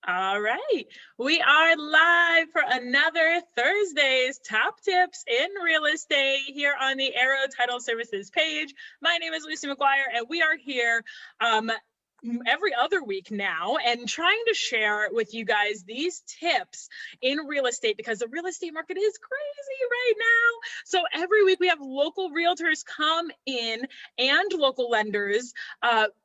All right, we are live for another Thursday's Top Tips in Real Estate here on the Arrow Title Services page. My name is Lucy McGuire, and we are here every other week now and trying to share with you guys these tips in real estate because the real estate market is crazy right now. So every week we have local realtors come in and local lenders,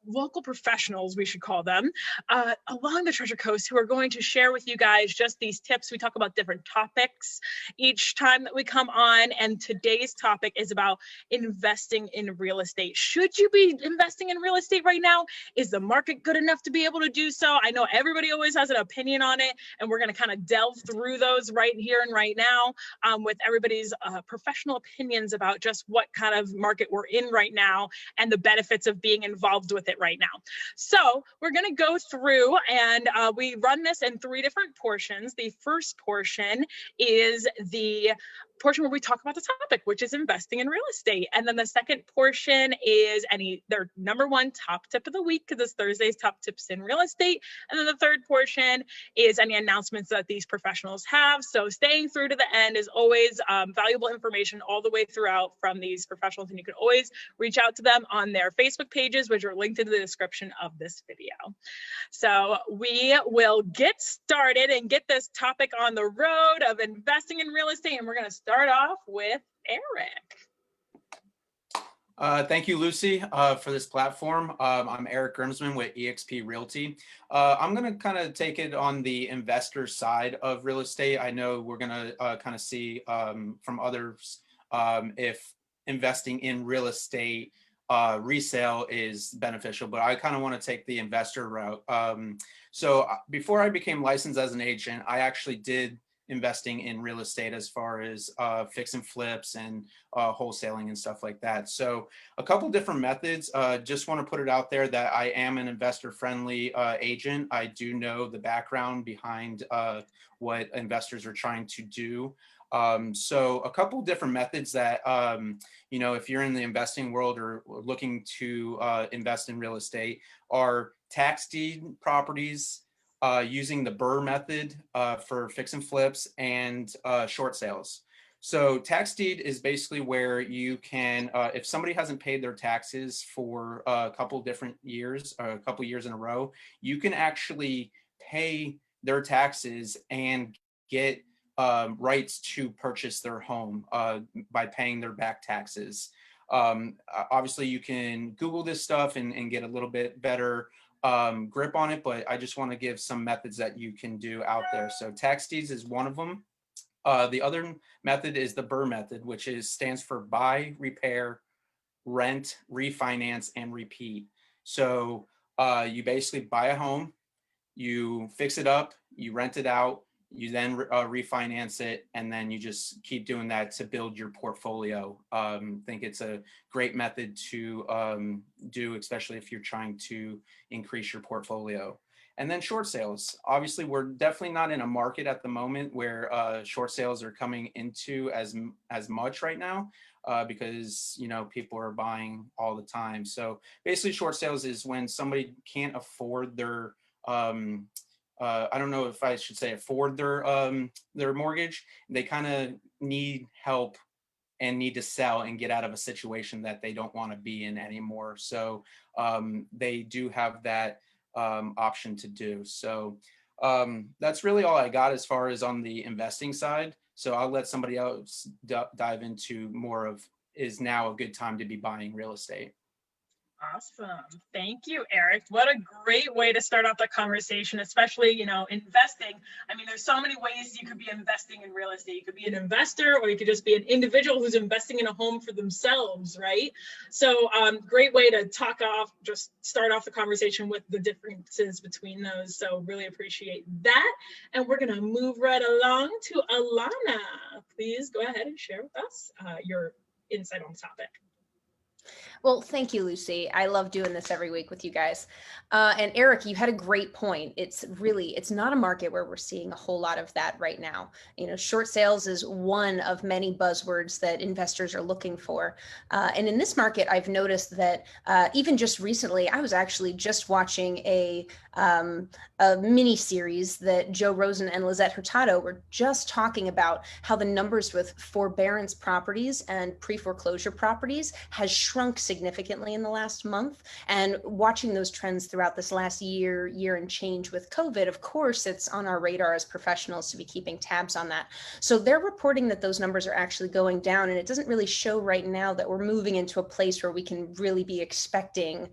local professionals, we should call them, along the Treasure Coast who are going to share with you guys just these tips. We talk about different topics each time that we come on, and today's topic is about investing in real estate. Should you be investing in real estate right now? Is the market good enough to be able to do so? I know everybody always has an opinion on it, and we're going to kind of delve through those right here and right now with everybody's professional opinions about just what kind of market we're in right now and the benefits of being involved with it right now. So we're going to go through and we run this in three different portions. The first portion is the portion where we talk about the topic, which is investing in real estate. And then the second portion is their number one top tip of the week, because it's Thursday's top tips in real estate. And then the third portion is any announcements that these professionals have. So staying through to the end is always valuable information all the way throughout from these professionals. And you can always reach out to them on their Facebook pages, which are linked in the description of this video. So we will get started and get this topic on the road of investing in real estate. And we're going to start off with Eric. Thank you, Lucy, for this platform. I'm Eric Griemsmann with eXp Realty. I'm going to kind of take it on the investor side of real estate. I know we're going to kind of see from others if investing in real estate resale is beneficial, but I kind of want to take the investor route. So before I became licensed as an agent, I actually did investing in real estate as far as fix and flips and wholesaling and stuff like that. So a couple different methods. Just want to put it out there that I am an investor friendly agent. I do know the background behind what investors are trying to do. So a couple different methods that, you know, if you're in the investing world or looking to invest in real estate, are tax deed properties, using the BRRRR method for fix and flips, and short sales. So tax deed is basically where you can, if somebody hasn't paid their taxes for a couple different years, or a couple years in a row, you can actually pay their taxes and get rights to purchase their home by paying their back taxes. Obviously, you can Google this stuff and get a little bit better grip on it, but I just want to give some methods that you can do out there. So tax deeds is one of them. The other method is the BRRRR method, which stands for buy, repair, rent, refinance, and repeat. So you basically buy a home, you fix it up, you rent it out, you then refinance it, and then you just keep doing that to build your portfolio. I think it's a great method to do, especially if you're trying to increase your portfolio. And then short sales. Obviously, we're definitely not in a market at the moment where short sales are coming into as much right now because, you know, people are buying all the time. So basically, short sales is when somebody can't afford their I don't know if I should say afford their mortgage. They kind of need help and need to sell and get out of a situation that they don't want to be in anymore. So they do have that option to do. So that's really all I got as far as on the investing side. So I'll let somebody else dive into more of, is now a good time to be buying real estate? Awesome. Thank you, Eric. What a great way to start off the conversation, especially, you know, investing. I mean, there's so many ways you could be investing in real estate. You could be an investor, or you could just be an individual who's investing in a home for themselves, right? So great way to just start off the conversation with the differences between those. So really appreciate that. And we're going to move right along to Alannah. Please go ahead and share with us your insight on the topic. Well, thank you, Lucy. I love doing this every week with you guys. And Eric, you had a great point. It's not a market where we're seeing a whole lot of that right now. You know, short sales is one of many buzzwords that investors are looking for. And in this market, I've noticed that even just recently, I was actually just watching a mini series that Joe Rosen and Lizette Hurtado were just talking about how the numbers with forbearance properties and pre-foreclosure properties has shrunk significantly in the last month. And watching those trends throughout this last year and change with COVID, of course, it's on our radar as professionals to be keeping tabs on that. So they're reporting that those numbers are actually going down, and it doesn't really show right now that we're moving into a place where we can really be expecting,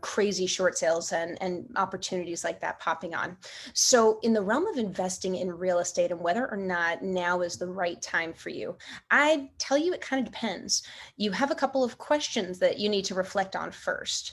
crazy short sales and opportunities like that popping on. So in the realm of investing in real estate and whether or not now is the right time for you, I tell you it kind of depends. You have a couple of questions that you need to reflect on first.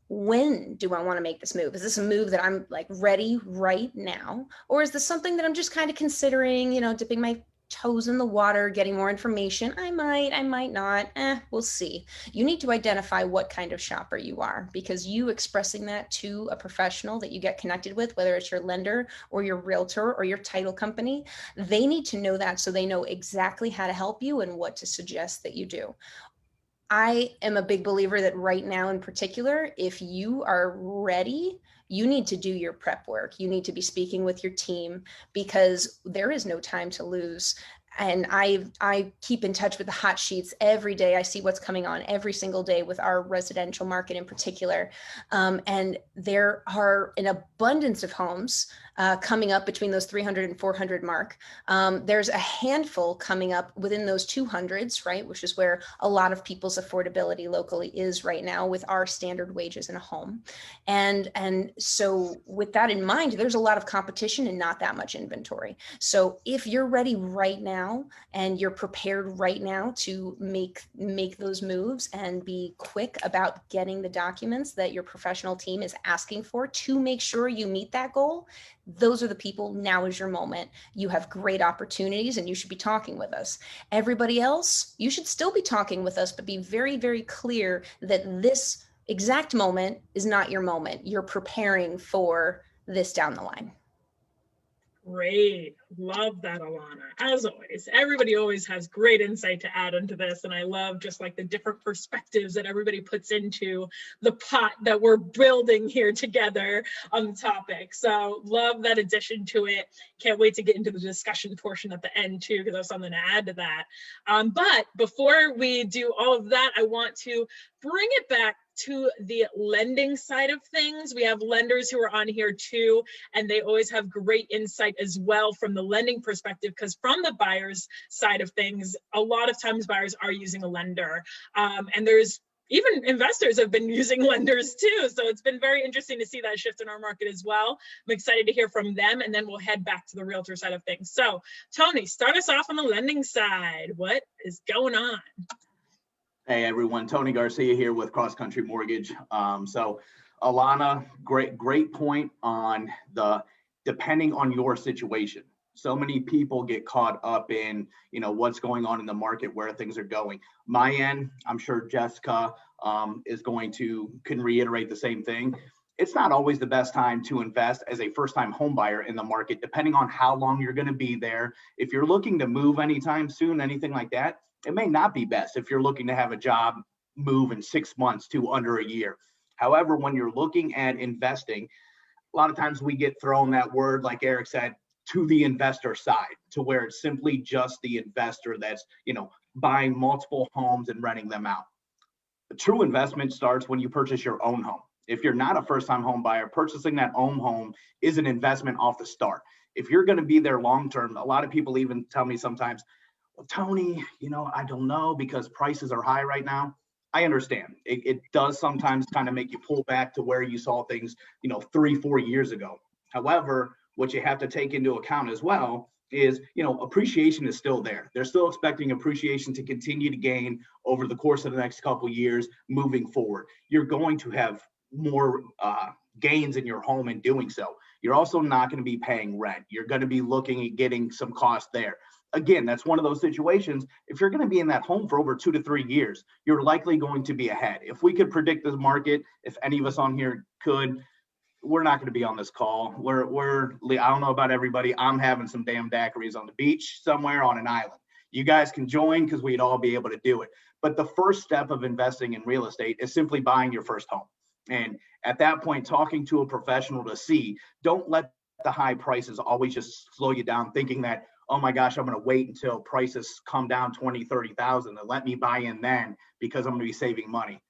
When do I want to make this move? Is this a move that I'm like ready right now? Or is this something that I'm just kind of considering, dipping my toes in the water, getting more information? I might not. We'll see. You need to identify what kind of shopper you are, because you expressing that to a professional that you get connected with, whether it's your lender or your realtor or your title company, they need to know that so they know exactly how to help you and what to suggest that you do. I am a big believer that right now in particular, if you are ready, you need to do your prep work. You need to be speaking with your team because there is no time to lose. And I keep in touch with the hot sheets every day. I see what's coming on every single day with our residential market in particular. And there are an abundance of homes coming up between those 300 and 400 mark. There's a handful coming up within those 200s, right? Which is where a lot of people's affordability locally is right now with our standard wages in a home. And so with that in mind, there's a lot of competition and not that much inventory. So if you're ready right now and you're prepared right now to make those moves and be quick about getting the documents that your professional team is asking for to make sure you meet that goal, those are the people. Now is your moment. You have great opportunities and you should be talking with us. Everybody else, you should still be talking with us, but be very, very clear that this exact moment is not your moment. You're preparing for this down the line. Great. Love that, Alannah. As always, everybody always has great insight to add into this. And I love just like the different perspectives that everybody puts into the pot that we're building here together on the topic. So love that addition to it. Can't wait to get into the discussion portion at the end too, because there's something to add to that. But before we do all of that, I want to bring it back to the lending side of things. We have lenders who are on here too, and they always have great insight as well from the lending perspective, because from the buyer's side of things, a lot of times buyers are using a lender. And there's even investors have been using lenders too. So it's been very interesting to see that shift in our market as well. I'm excited to hear from them, and then we'll head back to the realtor side of things. So Tony, start us off on the lending side. What is going on? Hey everyone, Tony Garcia here with Cross Country Mortgage. So Alannah, great point on the depending on your situation. So many people get caught up in, what's going on in the market, where things are going. My end, I'm sure Jessica can reiterate the same thing. It's not always the best time to invest as a first-time home buyer in the market, depending on how long you're going to be there. If you're looking to move anytime soon, anything like that, it may not be best if you're looking to have a job move in 6 months to under a year. However, when you're looking at investing, a lot of times we get thrown that word, like Eric said, to the investor side, to where it's simply just the investor that's, buying multiple homes and renting them out. The true investment starts when you purchase your own home. If you're not a first-time home buyer, purchasing that own home is an investment off the start. If you're going to be there long-term, a lot of people even tell me sometimes, well, Tony, I don't know because prices are high right now. I understand. It does sometimes kind of make you pull back to where you saw things, 3-4 years ago. However, what you have to take into account as well is, appreciation is still there. They're still expecting appreciation to continue to gain over the course of the next couple of years moving forward. You're going to have more gains in your home in doing so. You're also not going to be paying rent. You're going to be looking at getting some cost there. again, that's one of those situations. If you're going to be in that home for over 2 to 3 years, you're likely going to be ahead. If we could predict this market, if any of us on here could, we're not going to be on this call. I don't know about everybody. I'm having some damn daiquiris on the beach somewhere on an island. You guys can join because we'd all be able to do it. But the first step of investing in real estate is simply buying your first home. And at that point, talking to a professional to see, don't let the high prices always just slow you down thinking that, oh my gosh, I'm going to wait until prices come down 20, 30,000 and let me buy in then because I'm going to be saving money.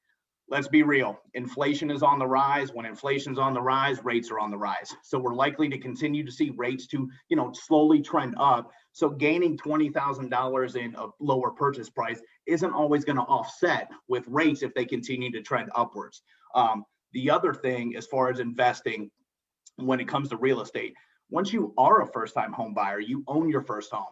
Let's be real. Inflation is on the rise. When inflation's on the rise, rates are on the rise. So we're likely to continue to see rates to, slowly trend up. So gaining $20,000 in a lower purchase price isn't always going to offset with rates if they continue to trend upwards. The other thing, as far as investing, when it comes to real estate, once you are a first-time home buyer, you own your first home.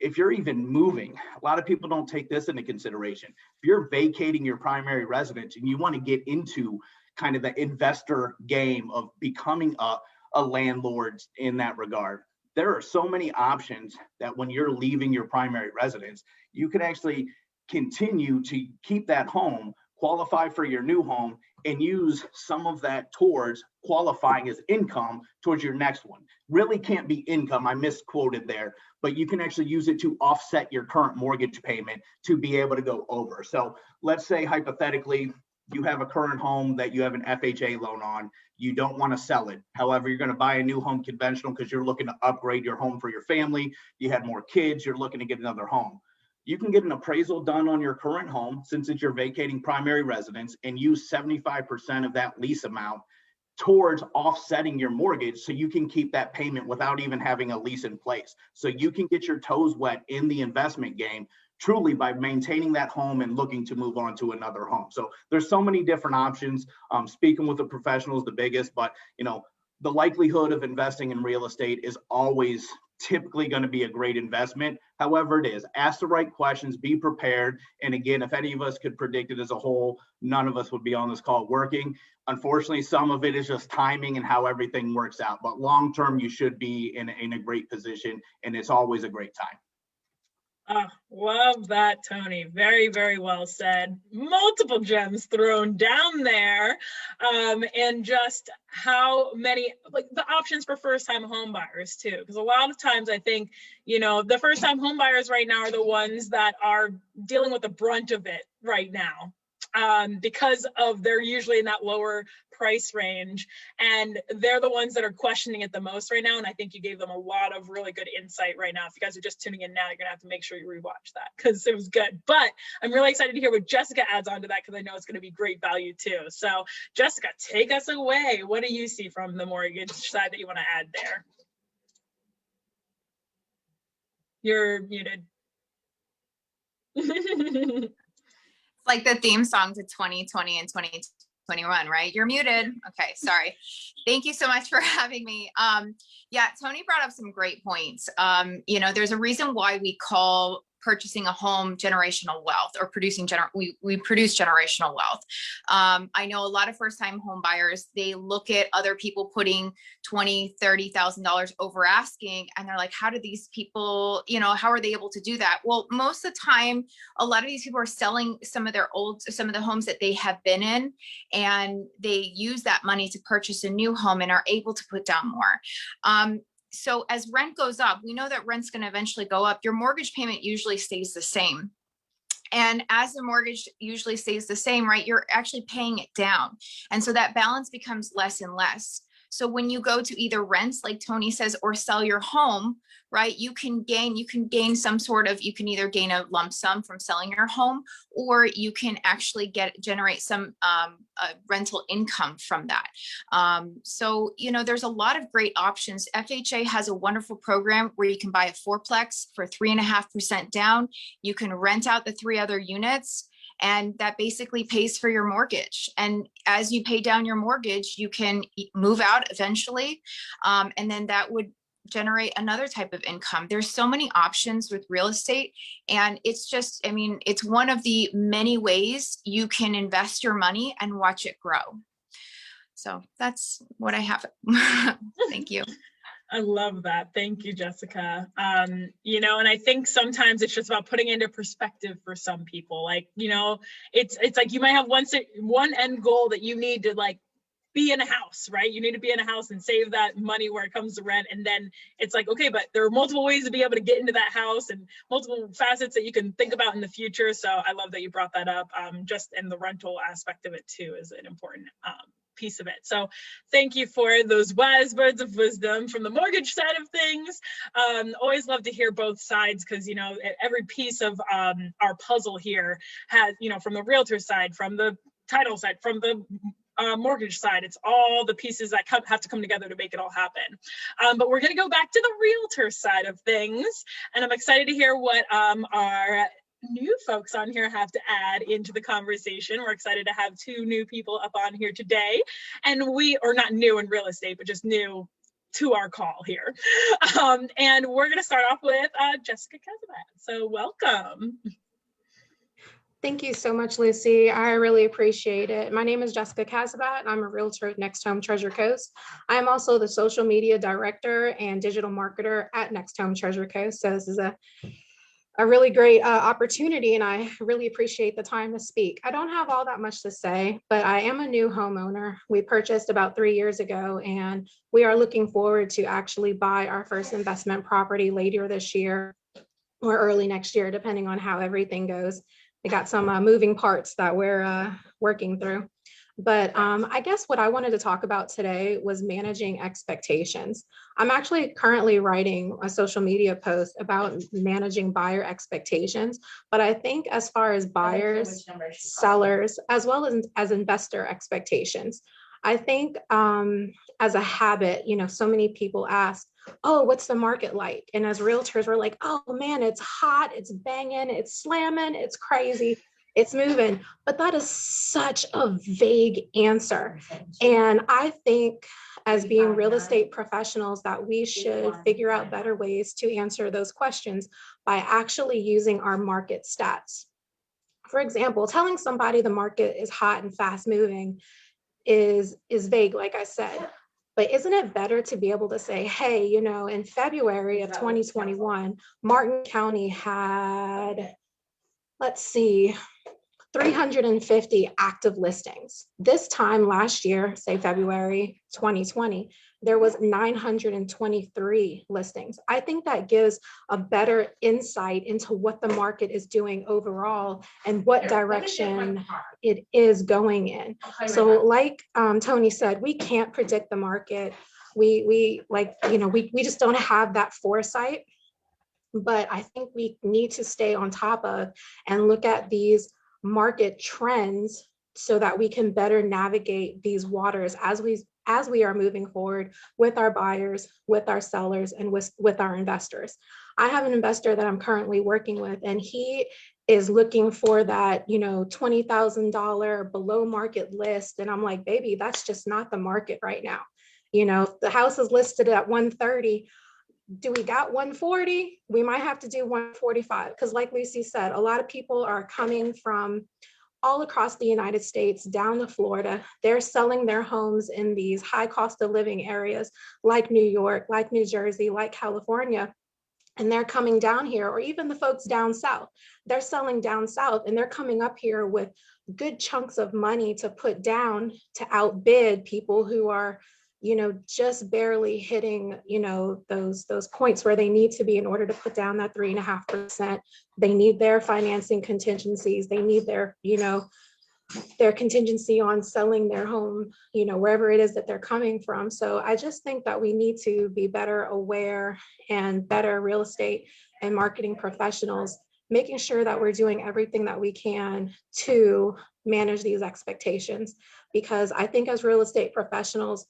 If you're even moving, a lot of people don't take this into consideration. If you're vacating your primary residence and you want to get into kind of the investor game of becoming a landlord in that regard, there are so many options that when you're leaving your primary residence, you can actually continue to keep that home, qualify for your new home, and use some of that towards qualifying as income towards your next one. Really can't be income, I misquoted there, but you can actually use it to offset your current mortgage payment to be able to go over. So let's say hypothetically, you have a current home that you have an FHA loan on, you don't want to sell it. However, you're going to buy a new home conventional because you're looking to upgrade your home for your family, you had more kids, you're looking to get another home. You can get an appraisal done on your current home since it's your vacating primary residence and use 75% of that lease amount towards offsetting your mortgage so you can keep that payment without even having a lease in place. So you can get your toes wet in the investment game truly by maintaining that home and looking to move on to another home. So there's so many different options. Speaking with the professionals, the biggest, but the likelihood of investing in real estate is always typically going to be a great investment. However, it is. Ask the right questions, be prepared. And again, if any of us could predict it as a whole, none of us would be on this call working. Unfortunately, some of it is just timing and how everything works out. But long term, you should be in a great position, and it's always a great time. Love that, Tony. Very, very well said. Multiple gems thrown down there. And just how many, the options for first-time home buyers too. Because a lot of times I think, the first-time home buyers right now are the ones that are dealing with the brunt of it right now. Because they're usually in that lower price range, and they're the ones that are questioning it the most right now. And I think you gave them a lot of really good insight right now. If you guys are just tuning in now, you're gonna have to make sure you rewatch that because it was good. But I'm really excited to hear what Jessica adds on to that because I know it's gonna be great value too. So Jessica, take us away. What do you see from the mortgage side that you want to add there? You're muted. Like the theme song to 2020 and 2021, right? You're muted. Okay, sorry. Thank you so much for having me. Yeah, Tony brought up some great points. There's a reason why we call purchasing a home generational wealth, or we produce generational wealth. I know a lot of first-time home buyers, they look at other people putting $20,000, $30,000 over asking, and they're like, how do these people, how are they able to do that? Well, most of the time, a lot of these people are selling some of the homes that they have been in, and they use that money to purchase a new home and are able to put down more. So as rent goes up, we know that rent's going to eventually go up. Your mortgage payment usually stays the same. And as the mortgage usually stays the same, right, you're actually paying it down. And so that balance becomes less and less. So when you go to either rents, like Tony says, or sell your home, right, you can gain some sort of, you can either gain a lump sum from selling your home, or you can actually generate some rental income from that. So, there's a lot of great options. FHA has a wonderful program where you can buy a fourplex for 3.5% down. You can rent out the 3 other units, and that basically pays for your mortgage. And as you pay down your mortgage, you can move out eventually. And then that would generate another type of income. There's so many options with real estate. And it's just, it's one of the many ways you can invest your money and watch it grow. So that's what I have. Thank you. I love that. Thank you, Jessica. You know, and I think sometimes it's just about putting into perspective for some people. Like, you know, it's like you might have one end goal that you need to like be in a house, right? You need to be in a house and save that money where it comes to rent. And then it's like, okay, but there are multiple ways to be able to get into that house and multiple facets that you can think about in the future. So I love that you brought that up. Just in the rental aspect of it too is an important piece of it. So thank you for those wise words of wisdom from the mortgage side of things. Always love to hear both sides because, you know, every piece of our puzzle here has, you know, from the realtor side, from the title side, from the mortgage side, it's all the pieces that have to come together to make it all happen. But we're going to go back to the realtor side of things, and I'm excited to hear what our new folks on here have to add into the conversation. We're excited to have two new people up on here today, and or not new in real estate, but just new to our call here. And we're going to start off with Jessica Cazabat. So welcome. Thank you so much, Lucy. I really appreciate it. My name is Jessica Cazabat. I'm a realtor at NextHome Treasure Coast. I am also the social media director and digital marketer at NextHome Treasure Coast. So this is a really great opportunity, and I really appreciate the time to speak. I don't have all that much to say, but I am a new homeowner. We purchased about 3 years ago, and we are looking forward to actually buy our first investment property later this year or early next year, depending on how everything goes. We got some moving parts that we're working through. But I guess what I wanted to talk about today was managing expectations. I'm actually currently writing a social media post about managing buyer expectations. But I think as far as buyers, sellers, as well as investor expectations, I think as a habit, you know, so many people ask, oh, what's the market like? And as realtors, we're like, oh man, it's hot, it's banging, it's slamming, it's crazy, it's moving. But that is such a vague answer. And I think as being real estate professionals that we should figure out better ways to answer those questions by actually using our market stats. For example, telling somebody the market is hot and fast moving is vague, like I said. But isn't it better to be able to say, hey, you know, in February of 2021, Martin County had, let's see, 350 active listings. This time last year, say February 2020, there was 923 listings. I think that gives a better insight into what the market is doing overall and what direction it is going in. So like Tony said, we can't predict the market. We just don't have that foresight. But I think we need to stay on top of and look at these market trends so that we can better navigate these waters as we are moving forward with our buyers, with our sellers, and with our investors. I have an investor that I'm currently working with, and he is looking for that, you know, $20,000 below market list. And I'm like, baby, that's just not the market right now. You know, the house is listed at 130. Do we got 140? We might have to do 145 because like Lucy said, a lot of people are coming from all across the United States down to Florida. They're selling their homes in these high cost of living areas like New York, like New Jersey, like California. And they're coming down here, or even the folks down south. They're selling down south and they're coming up here with good chunks of money to put down to outbid people who are, you know, just barely hitting, you know, those points where they need to be in order to put down that 3.5%. They need their financing contingencies. They need their, you know, their contingency on selling their home, you know, wherever it is that they're coming from. So I just think that we need to be better aware and better real estate and marketing professionals, making sure that we're doing everything that we can to manage these expectations. Because I think as real estate professionals,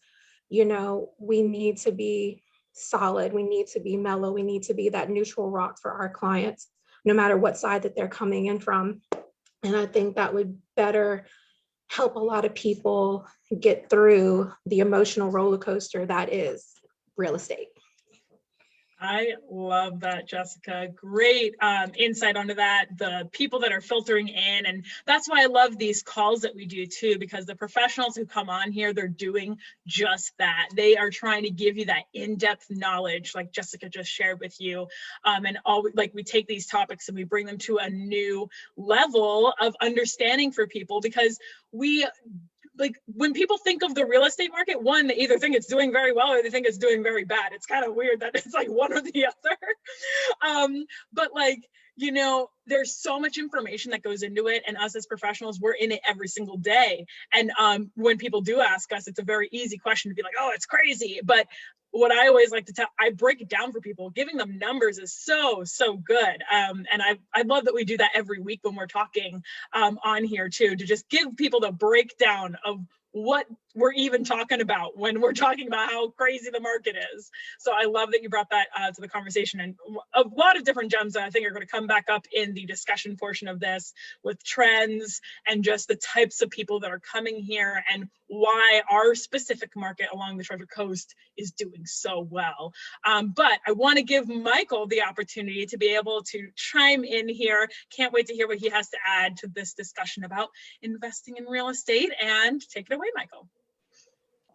you know, we need to be solid. We need to be mellow. We need to be that neutral rock for our clients, no matter what side that they're coming in from. And I think that would better help a lot of people get through the emotional roller coaster that is real estate. I love that, Jessica. Great insight onto that. The people that are filtering in, and that's why I love these calls that we do too, because the professionals who come on here, they're doing just that. They are trying to give you that in-depth knowledge, like Jessica just shared with you. And like we take these topics and we bring them to a new level of understanding for people, because like when people think of the real estate market, one, they either think it's doing very well or they think it's doing very bad. It's kind of weird that it's like one or the other. But like, you know, there's so much information that goes into it, and us as professionals, we're in it every single day. And when people do ask us, it's a very easy question to be like, oh, it's crazy. But what I always like to tell, I break it down for people. Giving them numbers is so good. And I love that we do that every week when we're talking on here too, to just give people the breakdown of what we're even talking about when we're talking about how crazy the market is. So I love that you brought that to the conversation, and a lot of different gems that I think are going to come back up in the discussion portion of this, with trends and just the types of people that are coming here and why our specific market along the Treasure Coast is doing so well. But I want to give Michael the opportunity to be able to chime in here. Can't wait to hear what he has to add to this discussion about investing in real estate, and take it away, Michael.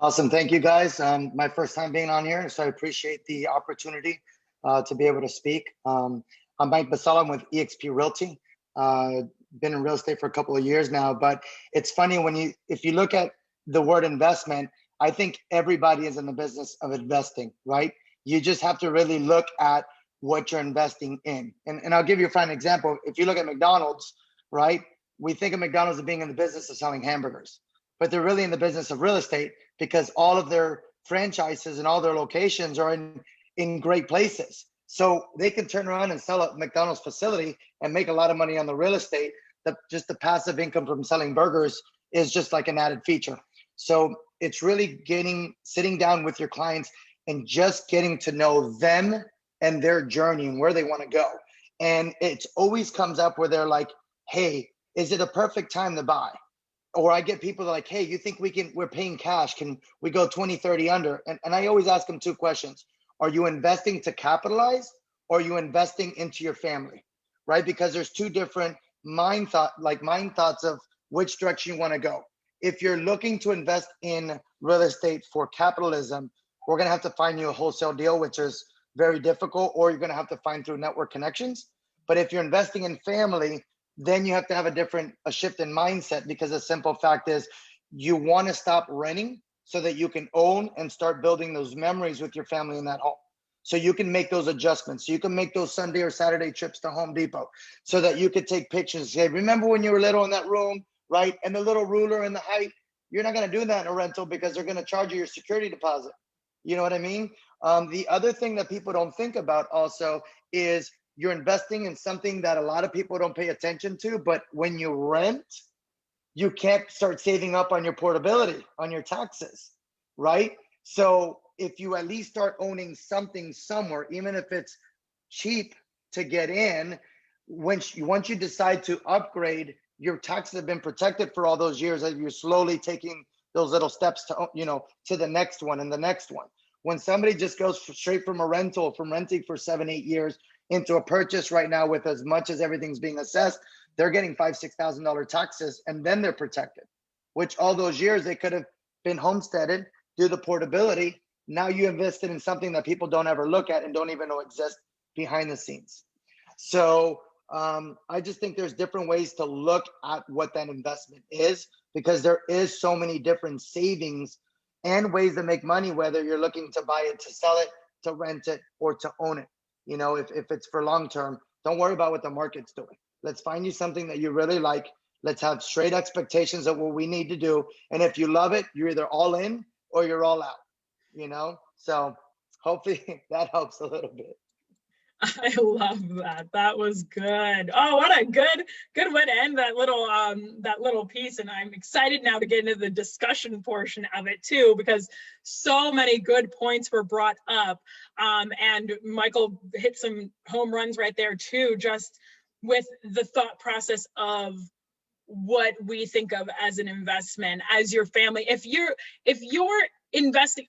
Awesome. Thank you, guys. My first time being on here, so I appreciate the opportunity to be able to speak. I'm Mike Bacelo. I'm with eXp Realty. Been in real estate for a couple of years now, but it's funny if you look at the word investment, I think everybody is in the business of investing, right? You just have to really look at what you're investing in. And I'll give you a fine example. If you look at McDonald's, right? We think of McDonald's as being in the business of selling hamburgers, but they're really in the business of real estate, because all of their franchises and all their locations are in great places. So they can turn around and sell a McDonald's facility and make a lot of money on the real estate. Just the passive income from selling burgers is just like an added feature. So it's really sitting down with your clients and just getting to know them and their journey and where they want to go. And it always comes up where they're like, hey, is it a perfect time to buy? Or I get people that are like, hey, you think we're paying cash, can we go 20, 30 under? And I always ask them two questions. Are you investing to capitalize, or are you investing into your family, right? Because there's two different mind thoughts of which direction you want to go. If you're looking to invest in real estate for capitalism, we're going to have to find you a wholesale deal, which is very difficult, or you're going to have to find through network connections. But if you're investing in family, then you have to have a shift in mindset, because the simple fact is you want to stop renting so that you can own and start building those memories with your family in that home. So you can make those adjustments. So you can make those Sunday or Saturday trips to Home Depot so that you could take pictures. Say, remember when you were little in that room, right? And the little ruler and the height. You're not going to do that in a rental, because they're going to charge you your security deposit. You know what I mean? The other thing that people don't think about also is you're investing in something that a lot of people don't pay attention to. But when you rent, you can't start saving up on your portability, on your taxes, right? So if you at least start owning something somewhere, even if it's cheap to get in, once you decide to upgrade, your taxes have been protected for all those years as you're slowly taking those little steps to, to the next one and the next one. When somebody just goes straight from renting for 7-8 years into a purchase right now, with as much as everything's being assessed, they're getting $5,000-$6,000 taxes, and then they're protected, which all those years they could have been homesteaded, do the portability. Now you invested in something that people don't ever look at and don't even know exists behind the scenes. So I just think there's different ways to look at what that investment is, because there is so many different savings and ways to make money, whether you're looking to buy it, to sell it, to rent it, or to own it. If it's for long term, don't worry about what the market's doing. Let's find you something that you really like. Let's have straight expectations of what we need to do. And if you love it, you're either all in or you're all out, So hopefully that helps a little bit. I love that. That was good. Oh, what a good way to end that little piece. And I'm excited now to get into the discussion portion of it too, because so many good points were brought up. And Michael hit some home runs right there too, just with the thought process of what we think of as an investment, as your family. If you're investing,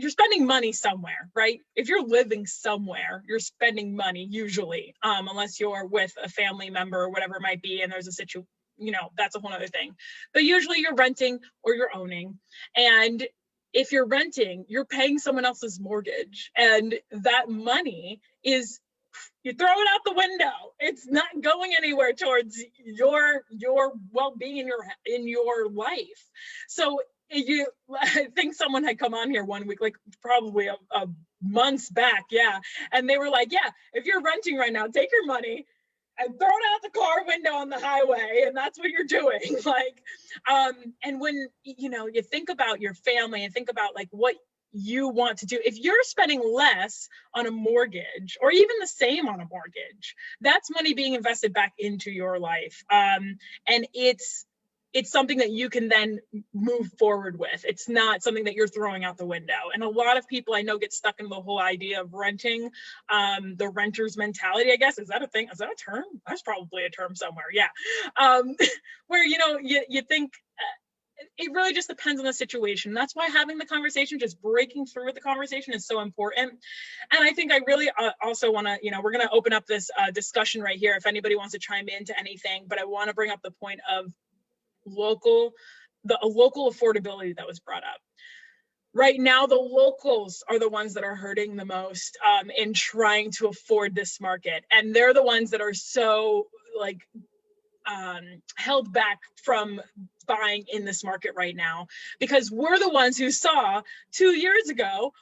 you're spending money somewhere, right? If you're living somewhere, you're spending money usually, unless you're with a family member or whatever it might be, and there's a situation, you know, that's a whole other thing. But usually you're renting or you're owning. And if you're renting, you're paying someone else's mortgage, and that money is, you throw it out the window. It's not going anywhere towards your well-being in your life. So I think someone had come on here one week, like probably a months back, yeah, and they were like, yeah, if you're renting right now, take your money and throw it out the car window on the highway, and that's what you're doing. Like, and when, you know, you think about your family and think about like what you want to do, if you're spending less on a mortgage or even the same on a mortgage, that's money being invested back into your life. And it's something that you can then move forward with. It's not something that you're throwing out the window. And a lot of people I know get stuck in the whole idea of renting, the renter's mentality, I guess. Is that a thing? Is that a term? That's probably a term somewhere. Yeah. Where, you know, you think, it really just depends on the situation. That's why having the conversation, just breaking through with the conversation, is so important. And I think I really also want to, you know, we're going to open up this discussion right here if anybody wants to chime into anything, but I want to bring up the point of local affordability that was brought up. Right now, the locals are the ones that are hurting the most in trying to afford this market. And they're the ones that are so like held back from buying in this market right now, because we're the ones who saw 2 years ago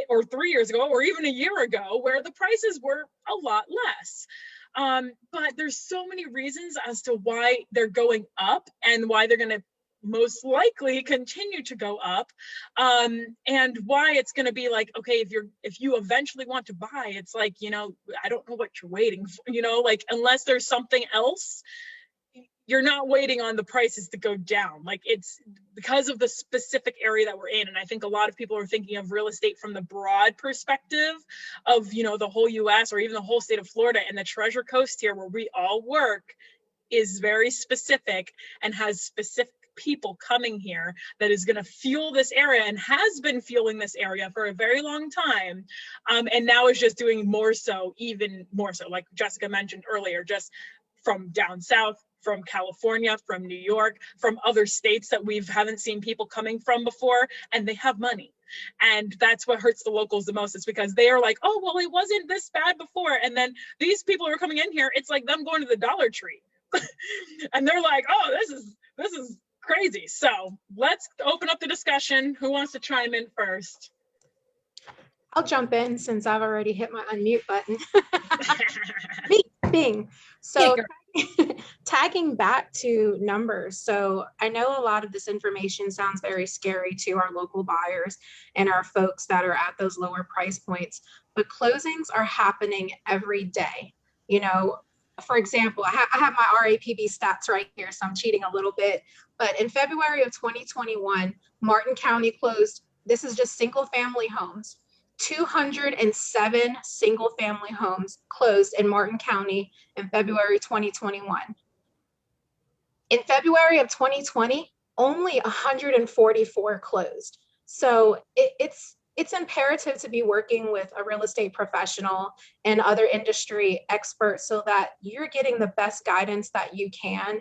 or 3 years ago, or even a year ago, where the prices were a lot less. But there's so many reasons as to why they're going up and why they're going to most likely continue to go up, and why it's going to be like, okay, if you eventually want to buy, it's like, you know, I don't know what you're waiting for, you know, like, unless there's something else, you're not waiting on the prices to go down. Like, it's because of the specific area that we're in. And I think a lot of people are thinking of real estate from the broad perspective of, you know, the whole US or even the whole state of Florida, and the Treasure Coast here where we all work is very specific and has specific people coming here that is going to fuel this area and has been fueling this area for a very long time. And now is just doing more so, even more so, like Jessica mentioned earlier, just from down south, from California, from New York, from other states that we haven't seen people coming from before, and they have money. And that's what hurts the locals the most, is because they are like, oh, well, it wasn't this bad before. And then these people are coming in here, it's like them going to the Dollar Tree. And they're like, oh, this is crazy. So let's open up the discussion. Who wants to chime in first? I'll jump in since I've already hit my unmute button. Bing. So tagging back to numbers. So I know a lot of this information sounds very scary to our local buyers and our folks that are at those lower price points, but closings are happening every day. You know, for example, I have my RAPB stats right here, so I'm cheating a little bit. But in February of 2021, Martin County closed, this is just single family homes, 207 single family homes closed in Martin County in February 2021. In February of 2020, only 144 closed. So it's imperative to be working with a real estate professional and other industry experts so that you're getting the best guidance that you can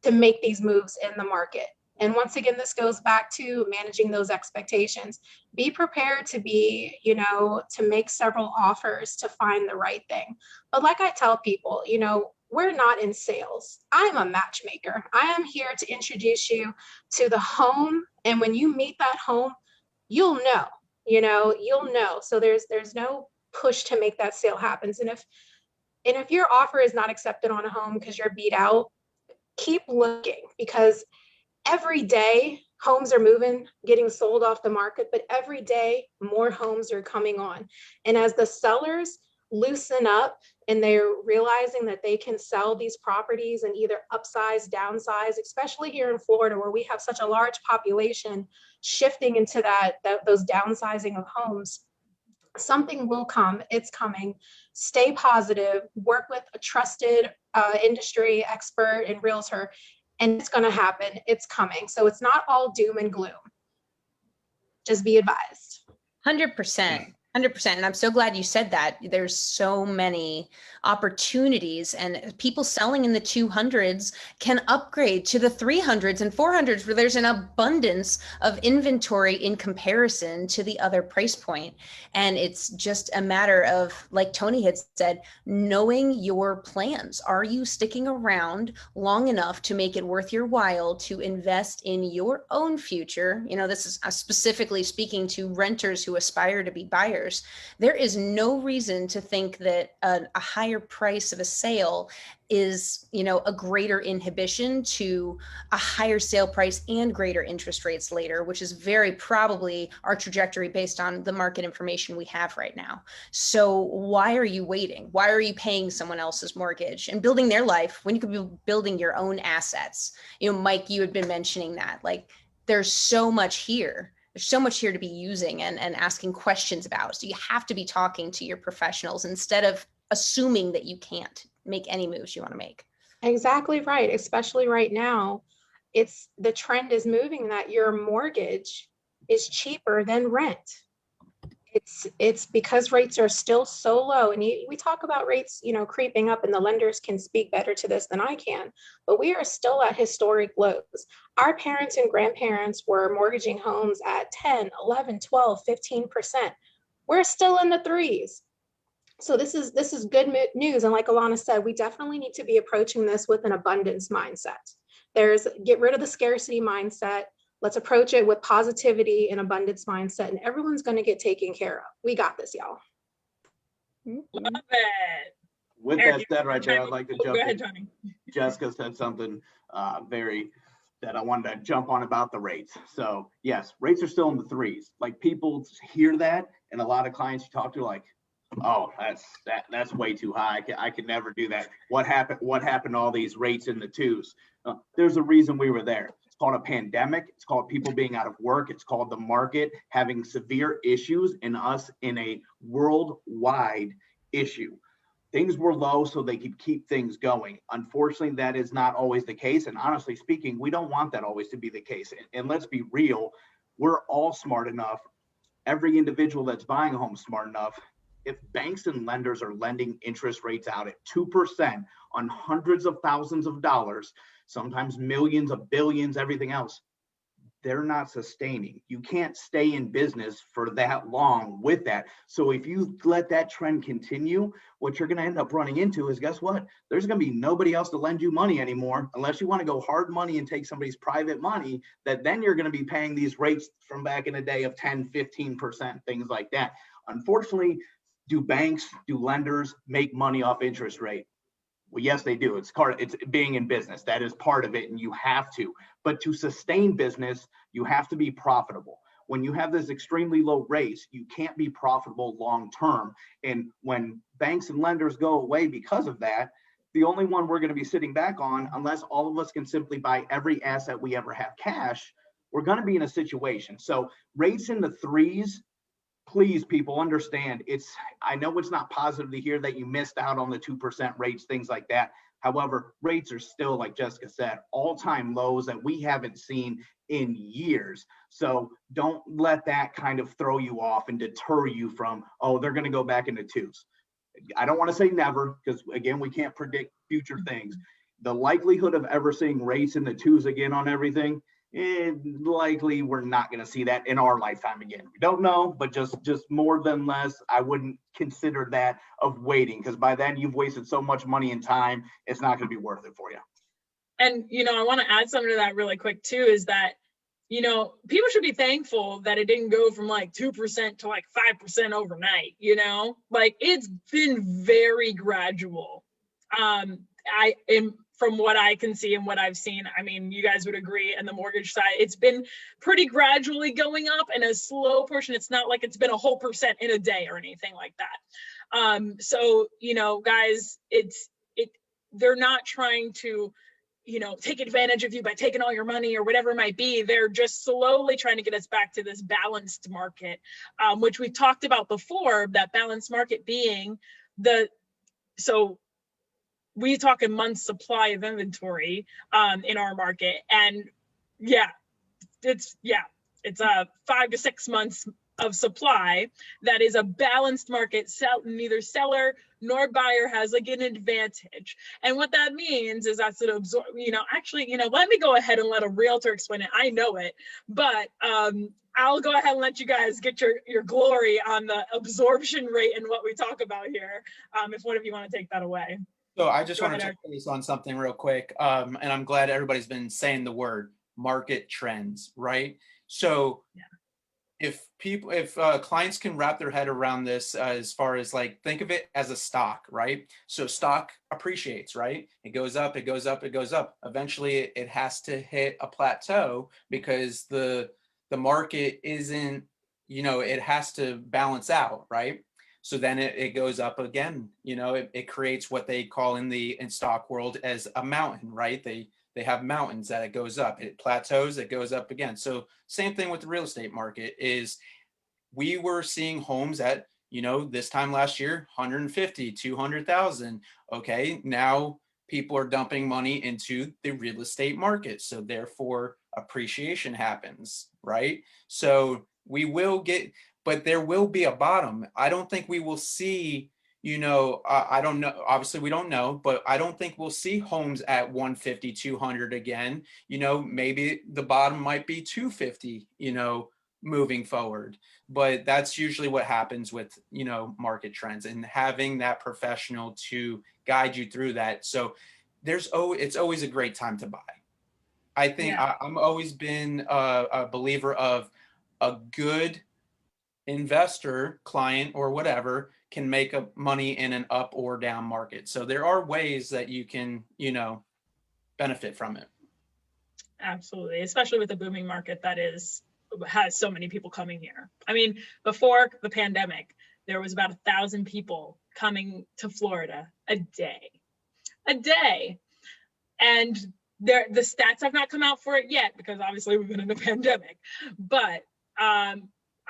to make these moves in the market. And once again, this goes back to managing those expectations. Be prepared to be, you know, to make several offers to find the right thing. But like I tell people, you know, we're not in sales. I'm a matchmaker. I am here to introduce you to the home. And when you meet that home, you'll know, you'll know. So there's no push to make that sale happen. And if your offer is not accepted on a home because you're beat out, keep looking, because every day homes are moving, getting sold off the market, but every day more homes are coming on. And as the sellers loosen up and they're realizing that they can sell these properties and either upsize, downsize, especially here in Florida where we have such a large population shifting into those downsizing of homes, something will come. It's coming. Stay positive, work with a trusted industry expert and realtor, and it's going to happen. It's coming. So it's not all doom and gloom. Just be advised. 100%. 100%. And I'm so glad you said that. There's so many opportunities, and people selling in the 200s can upgrade to the 300s and 400s where there's an abundance of inventory in comparison to the other price point. And it's just a matter of, like Tony had said, knowing your plans. Are you sticking around long enough to make it worth your while to invest in your own future? You know, this is specifically speaking to renters who aspire to be buyers. There is no reason to think that a higher price of a sale is, you know, a greater inhibition to a higher sale price and greater interest rates later, which is very probably our trajectory based on the market information we have right now. So why are you waiting? Why are you paying someone else's mortgage and building their life when you could be building your own assets? You know, Mike, you had been mentioning that, like, there's so much here. There's so much here to be using and asking questions about. So you have to be talking to your professionals instead of assuming that you can't make any moves you want to make. Exactly right. Especially right now, the trend is moving that your mortgage is cheaper than rent. It's because rates are still so low, and we talk about rates, you know, creeping up, and the lenders can speak better to this than I can, but we are still at historic lows. Our parents and grandparents were mortgaging homes at 10, 11, 12, 15%. We're still in the threes. So this is good news. And like Alannah said, we definitely need to be approaching this with an abundance mindset. Get rid of the scarcity mindset. Let's approach it with positivity and abundance mindset, and everyone's going to get taken care of. We got this, y'all. Love it. With Eric, that said right there, I'd like to jump Go ahead, in. Tony. Jessica said something that I wanted to jump on about the rates. So yes, rates are still in the threes. Like, people hear that, and a lot of clients you talk to are like, oh, that's way too high. I could never do that. What happened to all these rates in the twos? There's a reason we were there. It's called a pandemic. It's called people being out of work. It's called the market having severe issues, and us in a worldwide issue. Things were low so they could keep things going. Unfortunately, that is not always the case. And honestly speaking, we don't want that always to be the case. And let's be real, we're all smart enough. Every individual that's buying a home is smart enough. If banks and lenders are lending interest rates out at 2% on hundreds of thousands of dollars, sometimes millions of billions, everything else, they're not sustaining. You can't stay in business for that long with that. So if you let that trend continue, what you're going to end up running into is, guess what? There's going to be nobody else to lend you money anymore, unless you want to go hard money and take somebody's private money, that then you're going to be paying these rates from back in the day of 10, 15%, things like that. Unfortunately, do lenders make money off interest rate? Well, yes, they do. It's being in business. That is part of it, and you have to. But to sustain business, you have to be profitable. When you have this extremely low rates, you can't be profitable long term. And when banks and lenders go away because of that, the only one we're going to be sitting back on, unless all of us can simply buy every asset we ever have cash, we're going to be in a situation. So rates in the threes, please, people, understand, I know it's not positive to hear that you missed out on the 2% rates, things like that. However, rates are still, like Jessica said, all-time lows that we haven't seen in years. So don't let that kind of throw you off and deter you from, oh, they're going to go back into twos. I don't want to say never, because again, we can't predict future things. The likelihood of ever seeing rates in the twos again on everything, likely we're not going to see that in our lifetime again. We don't know, but just more than less, I wouldn't consider that of waiting, because by then you've wasted so much money and time, it's not going to be worth it for you. And, you know, I want to add something to that really quick too, is that, you know, people should be thankful that it didn't go from like 2% to like 5% overnight, you know, like it's been very gradual. From what I can see and what I've seen, I mean, you guys would agree, and the mortgage side, it's been pretty gradually going up in a slow portion. It's not like it's been a whole percent in a day or anything like that. So, you know, guys, they're not trying to, you know, take advantage of you by taking all your money or whatever it might be. They're just slowly trying to get us back to this balanced market, which we've talked about before, that balanced market being so we talk a month's supply of inventory in our market. And it's 5 to 6 months of supply that is a balanced market. Neither seller nor buyer has like an advantage. And what that means is that's an absorb, actually, let me go ahead and let a realtor explain it. I know it, but I'll go ahead and let you guys get your glory on the absorption rate and what we talk about here. If one of you want to take that away. So I just Go want to ahead, touch base on something real quick. And I'm glad everybody's been saying the word market trends, right? So Yeah. if clients can wrap their head around this, as far as like, think of it as a stock, right? So stock appreciates, right? It goes up, it goes up, it goes up. Eventually it has to hit a plateau because the market isn't, it has to balance out, right? So then it goes up again. It creates what they call in stock world as a mountain, right? They have mountains that it goes up, it plateaus, it goes up again. So same thing with the real estate market is we were seeing homes at, this time last year, 150, 200,000. Okay. Now people are dumping money into the real estate market. So therefore appreciation happens, right? So we will get, but there will be a bottom. I don't think we will see, I don't know, obviously we don't know, but I don't think we'll see homes at 150, 200 again. Maybe the bottom might be 250, moving forward. But that's usually what happens with, market trends, and having that professional to guide you through that. So it's always a great time to buy. I think I'm always been a believer of a good investor, client, or whatever can make money in an up or down market. So there are ways that you can, benefit from it. Absolutely, especially with a booming market that has so many people coming here. I mean, before the pandemic, there was about 1,000 people coming to Florida a day. And the stats have not come out for it yet because obviously we've been in a pandemic, but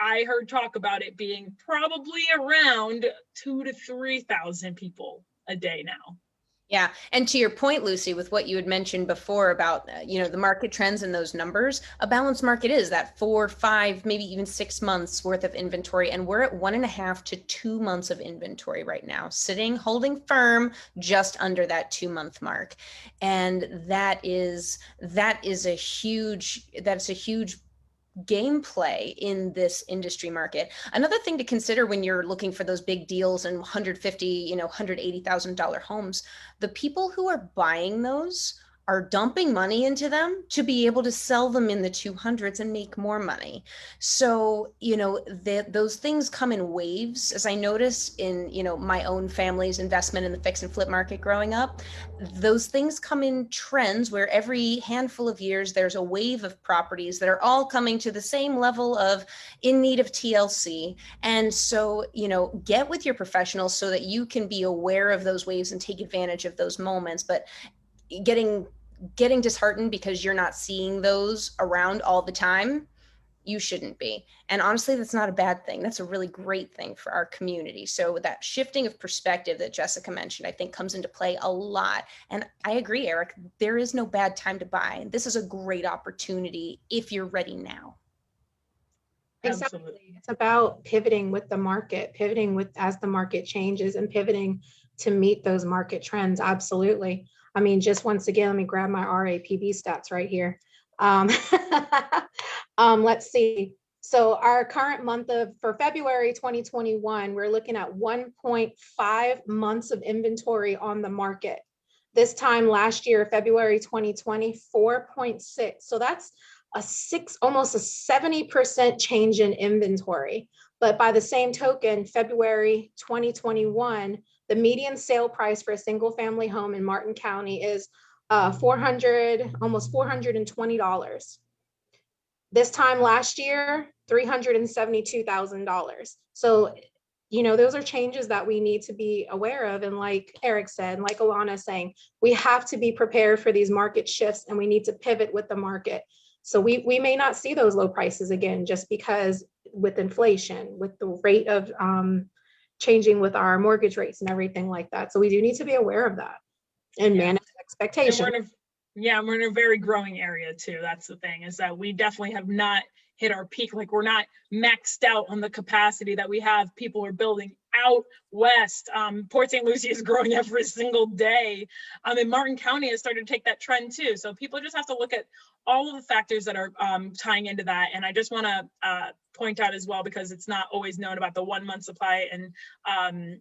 I heard talk about it being probably around 2,000 to 3,000 people a day now. Yeah. And to your point, Lucy, with what you had mentioned before about, the market trends and those numbers, a balanced market is that 4, 5, maybe even 6 months worth of inventory. And we're at 1.5 to 2 months of inventory right now, holding firm just under that 2-month mark. And that's a huge gameplay in this industry market. Another thing to consider when you're looking for those big deals and $150,000, $180,000 homes, the people who are buying those are dumping money into them to be able to sell them in the 200s and make more money. So, those things come in waves, as I noticed in, my own family's investment in the fix and flip market growing up. Those things come in trends where every handful of years, there's a wave of properties that are all coming to the same level of in need of TLC. And so, get with your professionals so that you can be aware of those waves and take advantage of those moments. But getting disheartened because you're not seeing those around all the time, you shouldn't be. And honestly, that's not a bad thing. That's a really great thing for our community. So that shifting of perspective that Jessica mentioned, I think comes into play a lot. And I agree, Eric, there is no bad time to buy. This is a great opportunity if you're ready now. Exactly. Absolutely. It's about pivoting with the market, as the market changes and pivoting to meet those market trends. Absolutely. I mean, just once again, let me grab my RAPB stats right here. Let's see. So our current for February 2021, we're looking at 1.5 months of inventory on the market. This time last year, February 2020, 4.6. So that's almost a 70% change in inventory. But by the same token, February 2021, the median sale price for a single family home in Martin County is almost $420. This time last year, $372,000. So, those are changes that we need to be aware of. And like Eric said, like Alannah saying, we have to be prepared for these market shifts and we need to pivot with the market. So we may not see those low prices again, just because with inflation, with the rate of changing with our mortgage rates and everything like that. So we do need to be aware of that and manage expectations. We're in a very growing area too. That's the thing, is that we definitely have not hit our peak. Like we're not maxed out on the capacity that we have. People are building out west. Port St. Lucie is growing every single day. And Martin County has started to take that trend too. So people just have to look at all of the factors that are tying into that. And I just want to point out as well, because it's not always known about the 1 month supply and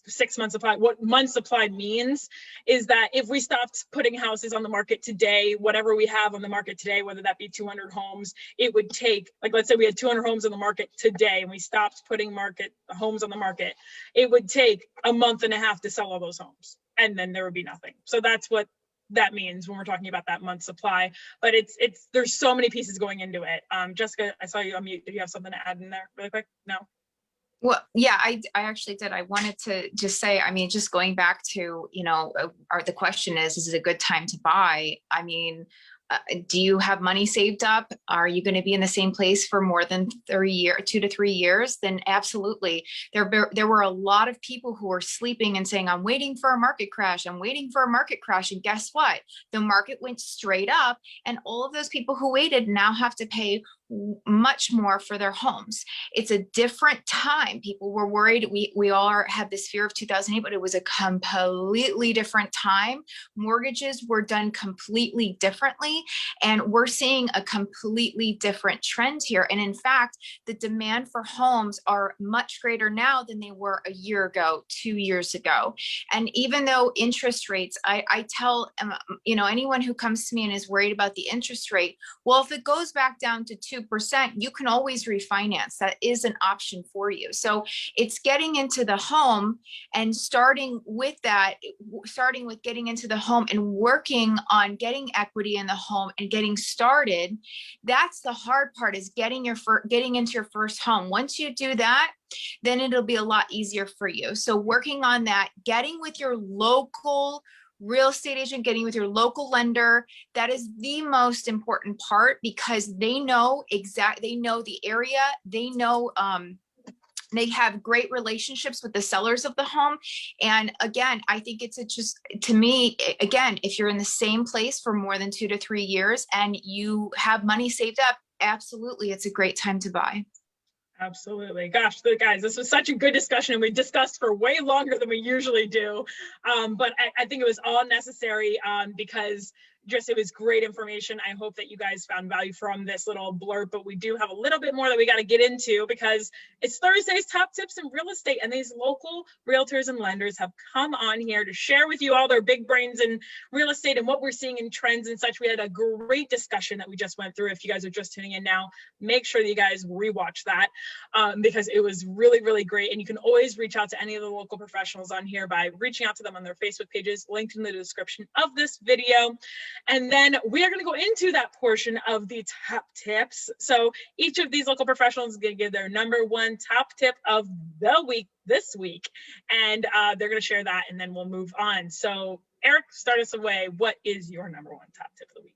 6 month supply. What month supply means is that if we stopped putting houses on the market today, whatever we have on the market today, whether that be 200 homes, it would take, like, let's say we had 200 homes on the market today and we stopped putting homes on the market, it would take a month and a half to sell all those homes, and then there would be nothing. So that's what that means when we're talking about that month supply. But there's so many pieces going into it. Jessica, I saw you on mute. Did you have something to add in there really quick? No. Well, yeah, I actually did. I wanted to just say, I mean, just going back to, the question is it a good time to buy? I mean, do you have money saved up? Are you going to be in the same place for more than 2 to 3 years? Then absolutely. There were a lot of people who were sleeping and saying, I'm waiting for a market crash. I'm waiting for a market crash. And guess what? The market went straight up, and all of those people who waited now have to pay much more for their homes. It's a different time. People were worried. We all had this fear of 2008, but it was a completely different time. Mortgages were done completely differently, and we're seeing a completely different trend here. And in fact, the demand for homes are much greater now than they were a year ago, 2 years ago. And even though interest rates, I tell anyone who comes to me and is worried about the interest rate, well, if it goes back down to 2%, you can always refinance. That is an option for you. So it's getting into the home and starting with getting into the home and working on getting equity in the home and getting started. That's the hard part, is getting into your first home. Once you do that, then it'll be a lot easier for you. So working on that, getting with your local real estate agent, getting with your local lender, that is the most important part, because they know the area, they know, they have great relationships with the sellers of the home. And again, I think to me, again, if you're in the same place for more than 2 to 3 years and you have money saved up, absolutely, it's a great time to buy. Absolutely. Gosh, guys, this was such a good discussion, and we discussed for way longer than we usually do. But I think it was all necessary because it was great information. I hope that you guys found value from this little blurb, but we do have a little bit more that we got to get into, because it's Thursday's Top Tips in Real Estate, and these local realtors and lenders have come on here to share with you all their big brains in real estate and what we're seeing in trends and such. We had a great discussion that we just went through. If you guys are just tuning in now, make sure that you guys rewatch that because it was really, really great. And you can always reach out to any of the local professionals on here by reaching out to them on their Facebook pages, linked in the description of this video. And then we are going to go into that portion of the top tips. So each of these local professionals is going to give their number one top tip of the week this week. And they're going to share that, and then we'll move on. So Eric, start us away. What is your number one top tip of the week?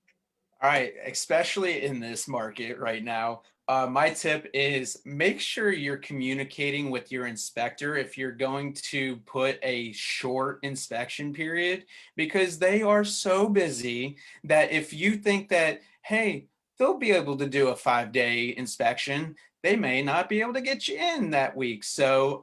All right, especially in this market right now, my tip is make sure you're communicating with your inspector if you're going to put a short inspection period, because they are so busy that if you think that, hey, they'll be able to do a 5-day inspection, they may not be able to get you in that week. So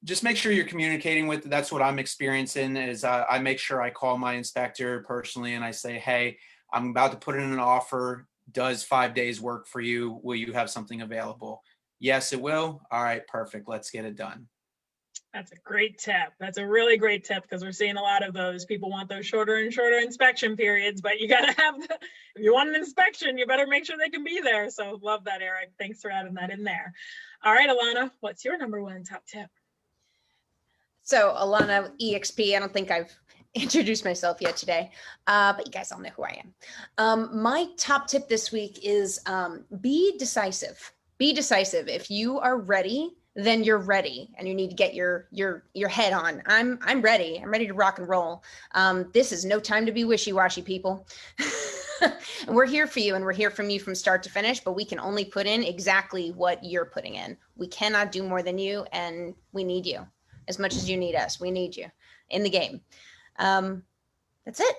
just make sure you're communicating with, that's what I'm experiencing, is I make sure I call my inspector personally and I say, hey, I'm about to put in an offer. Does 5 days work for you? Will you have something available? Yes, it will. All right, perfect. Let's get it done. That's a great tip. That's a really great tip, because we're seeing a lot of those. People want those shorter and shorter inspection periods, but you got to have, if you want an inspection, you better make sure they can be there. So love that, Eric. Thanks for adding that in there. All right, Alannah, what's your number one top tip? So Alannah, EXP, I don't think I've introduced myself yet today, but you guys all know who I am. My top tip this week is be decisive. Be decisive. If you are ready, then you're ready, and you need to get your head on. I'm ready. I'm ready to rock and roll. This is no time to be wishy-washy, people. And we're here for you, and we're here from you from start to finish, but we can only put in exactly what you're putting in. We cannot do more than you, and we need you as much as you need us. We need you in the game. That's it.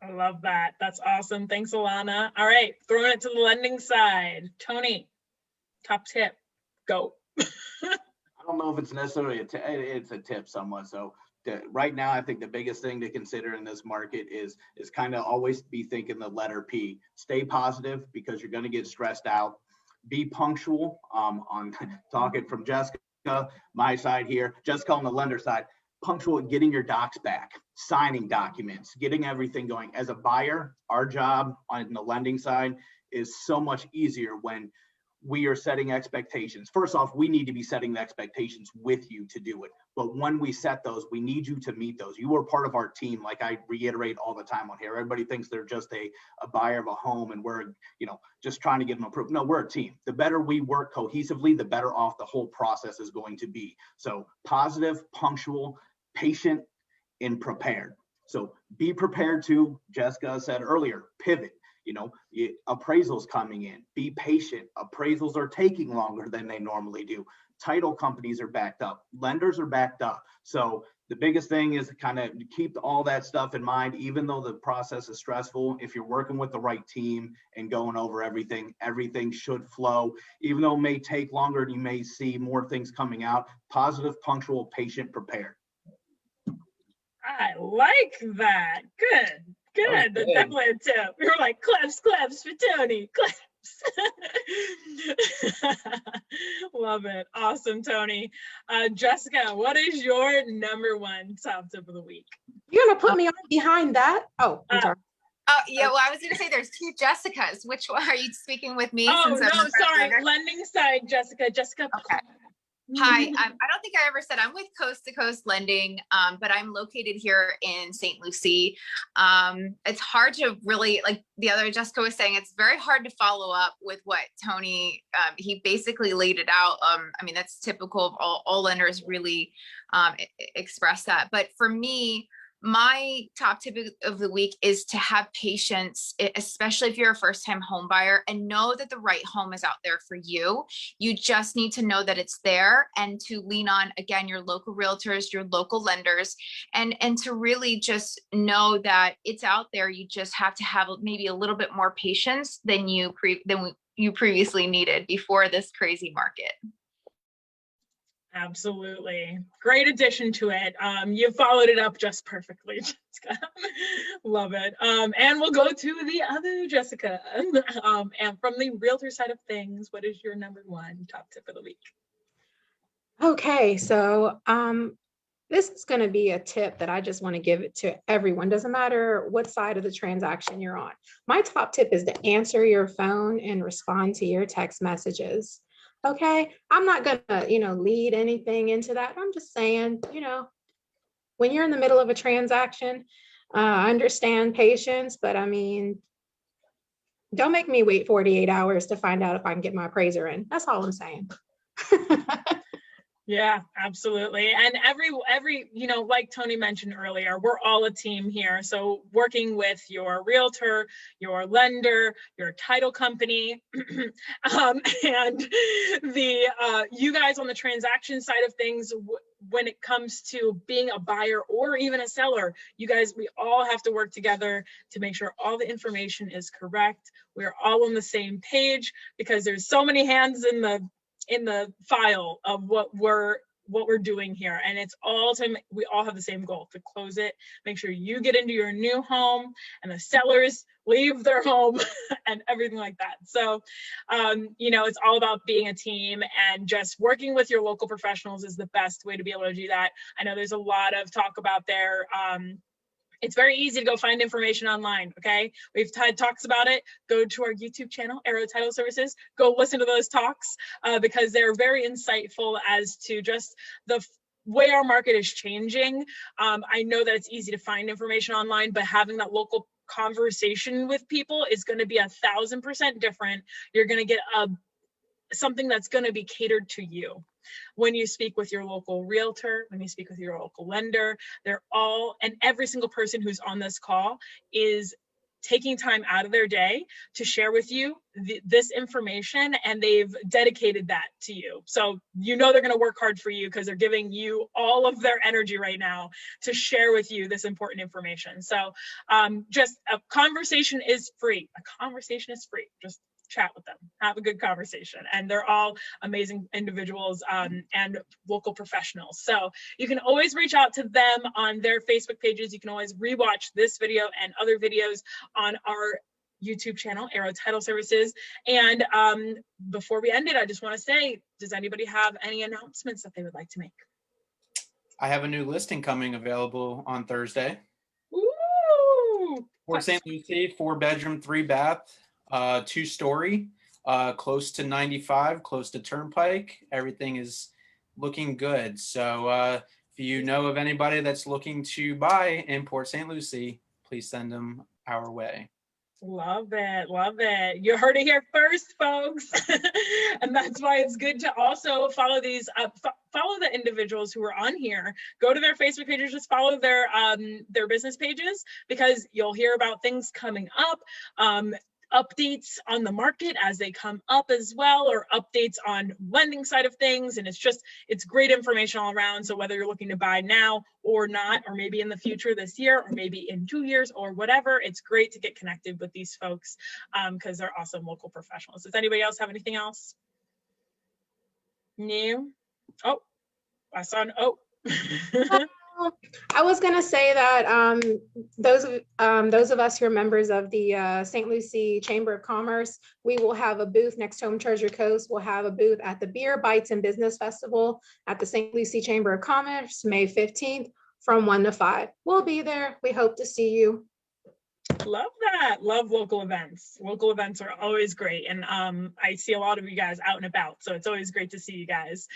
I love that. That's awesome. Thanks, Alannah. All right, throwing it to the lending side. Tony, top tip, go. I don't know if it's necessarily it's a tip somewhat. So right now, I think the biggest thing to consider in this market is kind of always be thinking the letter P. Stay positive because you're going to get stressed out. Be punctual. On talking from Jessica, my side here, Jessica on the lender side, punctual at getting your docs back, signing documents, getting everything going. As a buyer, our job on the lending side is so much easier when we are setting expectations. First off, we need to be setting the expectations with you to do it. But when we set those, we need you to meet those. You are part of our team. Like I reiterate all the time on here, everybody thinks they're just a buyer of a home and we're, just trying to get them approved. No, we're a team. The better we work cohesively, the better off the whole process is going to be. So positive, punctual, patient, and prepared. So be prepared to, Jessica said earlier, pivot. Appraisals coming in, be patient. Appraisals are taking longer than they normally do. Title companies are backed up, lenders are backed up. So the biggest thing is kind of keep all that stuff in mind. Even though the process is stressful, if you're working with the right team and going over everything should flow. Even though it may take longer and you may see more things coming out, positive, punctual, patient, prepared. I like that. Good. Good. That's definitely a tip. We were like, claps for Tony. Claps. Love it. Awesome, Tony. Jessica, what is your number one top tip of the week? You're gonna put me on behind that? Oh, I'm sorry. Oh, yeah. Well, I was going to say there's two Jessicas. Which one are you speaking with me? Oh, since no, sorry. Lending side, Jessica. Okay. Hi, I don't think I ever said I'm with Coast to Coast Lending, but I'm located here in St. Lucie. It's hard to really, like the other Jessica was saying, it's very hard to follow up with what Tony, he basically laid it out. I mean, that's typical of all lenders really express that. But for me, my top tip of the week is to have patience, especially if you're a first-time home buyer, and know that the right home is out there for you. You just need to know that it's there and to lean on, again, your local realtors, your local lenders, and to really just know that it's out there. You just have to have maybe a little bit more patience than you previously needed before this crazy market. Absolutely. Great addition to it. You followed it up just perfectly, Jessica. Love it. And we'll go to the other Jessica. And from the realtor side of things, what is your number one top tip of the week? Okay, so this is going to be a tip that I just want to give it to everyone. Doesn't matter what side of the transaction you're on. My top tip is to answer your phone and respond to your text messages. Okay, I'm not gonna, lead anything into that. I'm just saying, when you're in the middle of a transaction, I understand patience, but I mean, don't make me wait 48 hours to find out if I can get my appraiser in. That's all I'm saying. Yeah, absolutely. And every, like Tony mentioned earlier, we're all a team here. So working with your realtor, your lender, your title company, and you guys on the transaction side of things, when it comes to being a buyer or even a seller, we all have to work together to make sure all the information is correct. We're all on the same page because there's so many hands in the file of what we're doing here, and it's all we all have the same goal: to close it, make sure you get into your new home and the sellers leave their home and everything like that. So it's all about being a team, and just working with your local professionals is the best way to be able to do that. I know there's a lot of talk about there. It's very easy to go find information online, okay? We've had talks about it. Go to our YouTube channel, Arrow Title Services. Go listen to those talks because they're very insightful as to just the way our market is changing. I know that it's easy to find information online, but having that local conversation with people is going to be 1,000% different. You're going to get something that's going to be catered to you. When you speak with your local realtor, when you speak with your local lender, and every single person who's on this call is taking time out of their day to share with you this information, and they've dedicated that to you. So you know they're going to work hard for you because they're giving you all of their energy right now to share with you this important information. So just a conversation is free. A conversation is free. Just chat with them, have a good conversation. And they're all amazing individuals and local professionals. So you can always reach out to them on their Facebook pages. You can always rewatch this video and other videos on our YouTube channel, Arrow Title Services. And before we end it, I just want to say, does anybody have any announcements that they would like to make? I have a new listing coming available on Thursday. Ooh! Port St. Lucie, 4-bedroom, 3-bath, 2-story, close to 95, close to Turnpike. Everything is looking good. So if you know of anybody that's looking to buy in Port St. Lucie, please send them our way. Love it. Love it. You heard it here first, folks. And that's why it's good to also follow these, follow the individuals who are on here. Go to their Facebook pages, just follow their business pages, because you'll hear about things coming up. Updates on the market as they come up as well, or updates on lending side of things. And it's great information all around. So whether you're looking to buy now or not, or maybe in the future this year, or maybe in 2 years or whatever, it's great to get connected with these folks because they're awesome local professionals. Does anybody else have anything else? No? Oh, I saw an, oh. I was going to say that those of us who are members of the St. Lucie Chamber of Commerce, we will have a booth. NextHome Treasure Coast will have a booth at the Beer, Bites, and Business Festival at the St. Lucie Chamber of Commerce, May 15th from 1 to 5. We'll be there. We hope to see you. Love that. Love local events. Local events are always great. And I see a lot of you guys out and about. So it's always great to see you guys.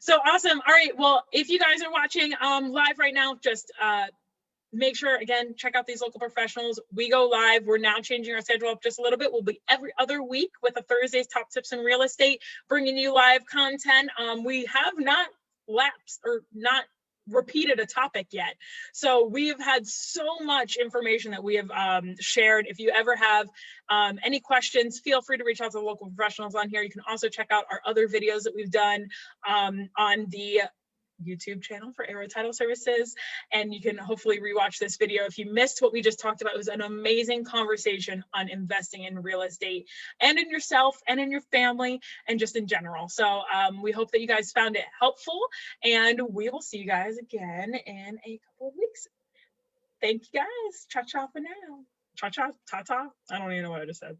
So awesome. All right. Well, if you guys are watching live right now, just make sure, again, check out these local professionals. We go live. We're now changing our schedule up just a little bit. We'll be every other week with a Thursday's Top Tips in Real Estate, bringing you live content. We have not lapsed or not repeated a topic yet. So we've had so much information that we have shared. If you ever have any questions, feel free to reach out to the local professionals on here. You can also check out our other videos that we've done on the YouTube channel for Arrow Title Services. And you can hopefully rewatch this video. If you missed what we just talked about, it was an amazing conversation on investing in real estate and in yourself and in your family and just in general. So we hope that you guys found it helpful, and we will see you guys again in a couple of weeks. Thank you guys. Cha-cha for now. Cha-cha, ta-ta. I don't even know what I just said.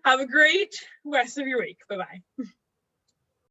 Have a great rest of your week. Bye-bye.